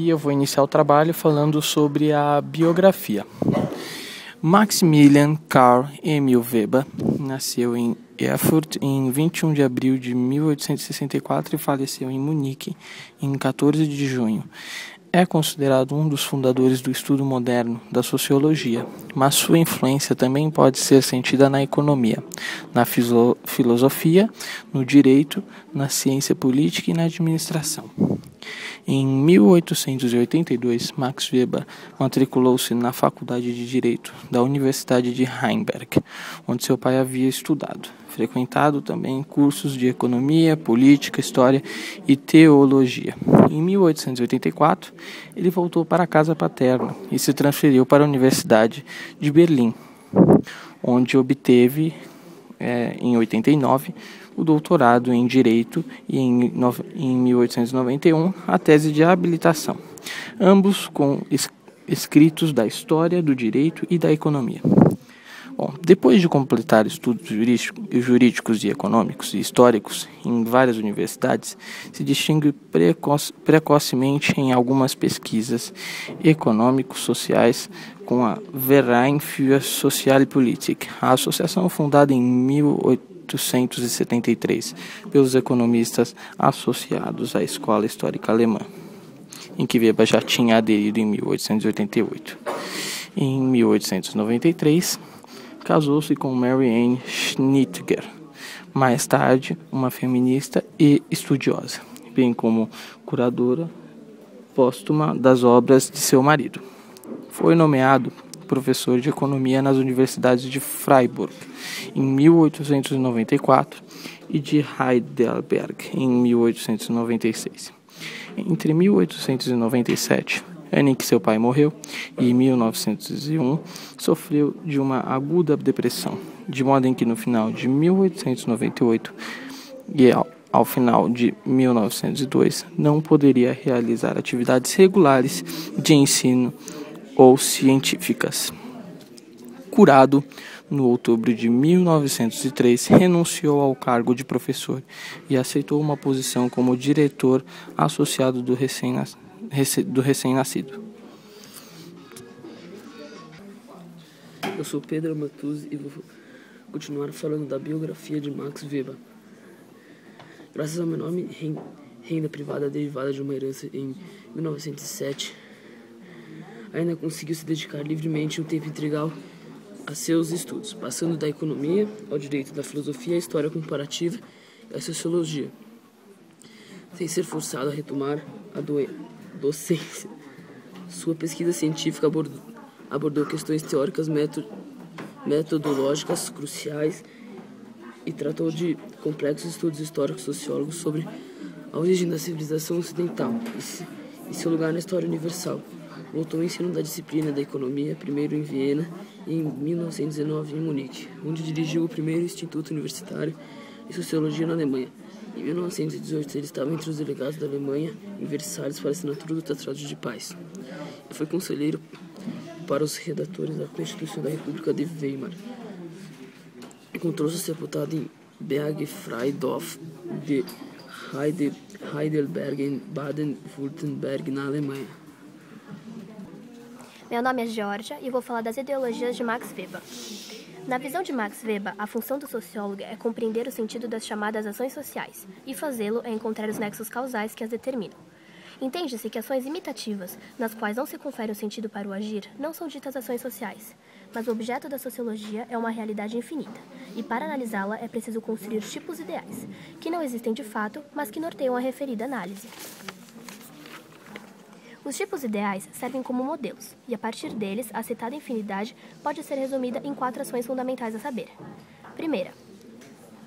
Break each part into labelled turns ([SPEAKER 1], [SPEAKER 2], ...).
[SPEAKER 1] e eu vou iniciar o trabalho falando sobre a biografia. Maximilian Karl Emil Weber nasceu em Erfurt em 21 de abril de 1864 e faleceu em Munique em 14 de junho. É considerado um dos fundadores do estudo moderno da sociologia, mas sua influência também pode ser sentida na economia, na filosofia, no direito, na ciência política e na administração. Em 1882, Max Weber matriculou-se na Faculdade de Direito da Universidade de Heidelberg, onde seu pai havia estudado, frequentado também cursos de economia, política, história e teologia. Em 1884, ele voltou para a casa paterna e se transferiu para a Universidade de Berlim, onde obteve, em 89, o doutorado em Direito e, em 1891, a tese de habilitação, ambos com escritos da História do Direito e da Economia. Bom, depois de completar estudos jurídicos e econômicos e históricos em várias universidades, se distingue precocemente em algumas pesquisas econômico-sociais com a Verein für Sozialpolitik, a associação fundada em 1873 pelos economistas associados à Escola Histórica Alemã, em que Weber já tinha aderido em 1888. Em 1893, casou-se com Mary Ann Schnitger, mais tarde uma feminista e estudiosa, bem como curadora póstuma das obras de seu marido. Foi nomeado professor de economia nas universidades de Freiburg em 1894 e de Heidelberg em 1896. Entre 1897, ano em que seu pai morreu, e 1901, sofreu de uma aguda depressão, de modo em que no final de 1898 e ao final de 1902 não poderia realizar atividades regulares de ensino ou científicas. Curado, no outubro de 1903, renunciou ao cargo de professor e aceitou uma posição como diretor associado do recém-nascido.
[SPEAKER 2] Eu sou Pedro Matuzzi e vou continuar falando da biografia de Max Weber. Graças a uma enorme renda privada derivada de uma herança em 1907, ainda conseguiu se dedicar livremente um tempo integral a seus estudos, passando da economia ao direito, da filosofia à história comparativa e à sociologia, sem ser forçado a retomar a docência. Sua pesquisa científica abordou questões teóricas metodológicas cruciais e tratou de complexos estudos históricos sociólogos sobre a origem da civilização ocidental e seu lugar na história universal. Voltou ao ensino da disciplina da economia, primeiro em Viena e em 1919 em Munique, onde dirigiu o primeiro instituto universitário de sociologia na Alemanha. Em 1918, ele estava entre os delegados da Alemanha em Versalhes para a assinatura do Tratado de Paz. Ele foi conselheiro para os redatores da Constituição da República de Weimar. Encontrou-se sepultado em Bergfriedhof de Heidelberg, em Baden-Württemberg, na Alemanha.
[SPEAKER 3] Meu nome é Georgia e eu vou falar das ideologias de Max Weber. Na visão de Max Weber, a função do sociólogo é compreender o sentido das chamadas ações sociais, e fazê-lo é encontrar os nexos causais que as determinam. Entende-se que ações imitativas, nas quais não se confere um sentido para o agir, não são ditas ações sociais, mas o objeto da sociologia é uma realidade infinita, e para analisá-la é preciso construir tipos ideais, que não existem de fato, mas que norteiam a referida análise. Os tipos ideais servem como modelos, e a partir deles, a citada infinidade pode ser resumida em 4 ações fundamentais a saber. Primeira,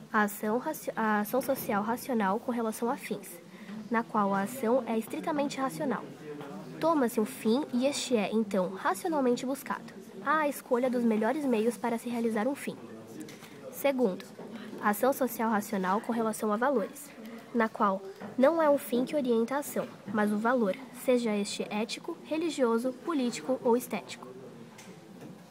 [SPEAKER 3] a ação social racional com relação a fins, na qual a ação é estritamente racional. Toma-se um fim e este é, então, racionalmente buscado. Há a escolha dos melhores meios para se realizar um fim. Segundo, a ação social racional com relação a valores, na qual não é o fim que orienta a ação, mas o valor, seja este ético, religioso, político ou estético.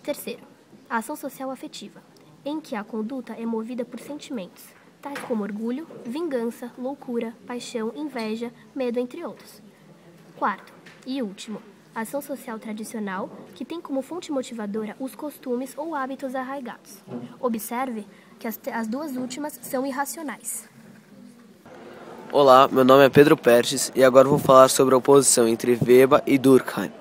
[SPEAKER 3] Terceiro, a ação social afetiva, em que a conduta é movida por sentimentos, tais como orgulho, vingança, loucura, paixão, inveja, medo, entre outros. Quarto, E último, a ação social tradicional, que tem como fonte motivadora os costumes ou hábitos arraigados. Observe que as duas últimas são irracionais.
[SPEAKER 4] Olá, meu nome é Pedro Pertes e agora vou falar sobre a oposição entre Weber e Durkheim.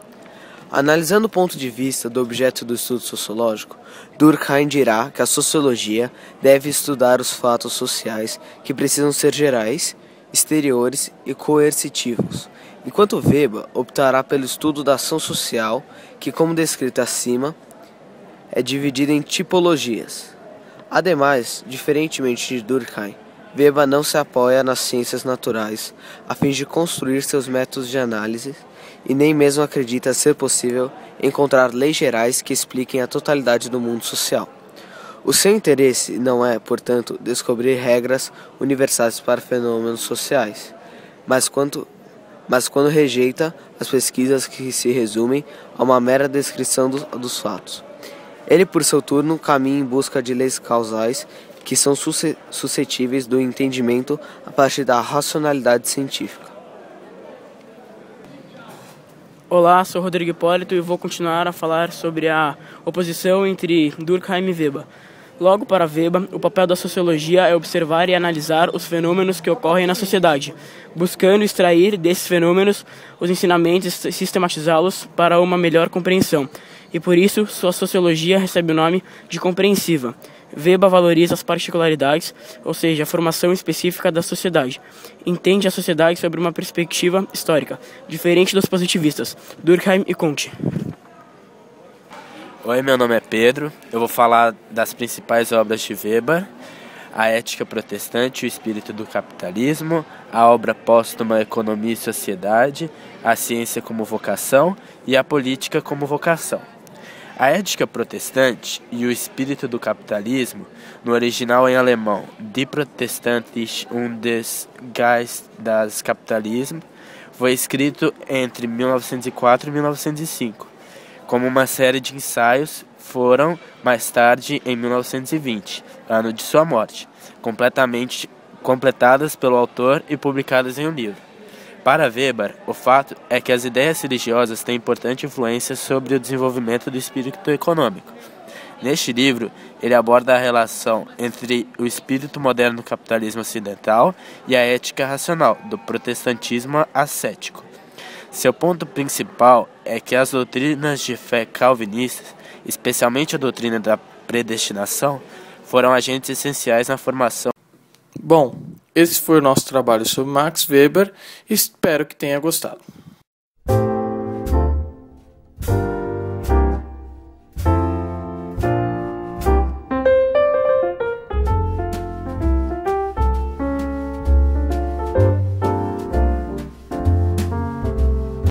[SPEAKER 4] Analisando o ponto de vista do objeto do estudo sociológico, Durkheim dirá que a sociologia deve estudar os fatos sociais que precisam ser gerais, exteriores e coercitivos, enquanto Weber optará pelo estudo da ação social, que, como descrito acima, é dividida em tipologias. Ademais, diferentemente de Durkheim, Weber não se apoia nas ciências naturais a fim de construir seus métodos de análise e nem mesmo acredita ser possível encontrar leis gerais que expliquem a totalidade do mundo social. O seu interesse não é, portanto, descobrir regras universais para fenômenos sociais, mas quando rejeita as pesquisas que se resumem a uma mera descrição dos fatos. Ele, por seu turno, caminha em busca de leis causais que são suscetíveis do entendimento a partir da racionalidade científica.
[SPEAKER 2] Olá, sou Rodrigo Hipólito e vou continuar a falar sobre a oposição entre Durkheim e Weber. Logo, para Weber, o papel da sociologia é observar e analisar os fenômenos que ocorrem na sociedade, buscando extrair desses fenômenos os ensinamentos e sistematizá-los para uma melhor compreensão. E por isso, sua sociologia recebe o nome de compreensiva. Weber valoriza as particularidades, ou seja, a formação específica da sociedade. Entende a sociedade sob uma perspectiva histórica, diferente dos positivistas, Durkheim e Comte.
[SPEAKER 5] Oi, meu nome é Pedro. Eu vou falar das principais obras de Weber: A Ética Protestante e o Espírito do Capitalismo, a obra póstuma Economia e Sociedade, a Ciência como Vocação e a Política como Vocação. A Ética Protestante e o Espírito do Capitalismo, no original em alemão Die Protestantische und des Geist das Kapitalismus, foi escrito entre 1904 e 1905. Como uma série de ensaios, foram, mais tarde, em 1920, ano de sua morte, completamente completadas pelo autor e publicadas em um livro. Para Weber, o fato é que as ideias religiosas têm importante influência sobre o desenvolvimento do espírito econômico. Neste livro, ele aborda a relação entre o espírito moderno do capitalismo ocidental e a ética racional do protestantismo ascético. Seu ponto principal é que as doutrinas de fé calvinistas, especialmente a doutrina da predestinação, foram agentes essenciais na formação.
[SPEAKER 1] Bom, esse foi o nosso trabalho sobre Max Weber e espero que tenha gostado.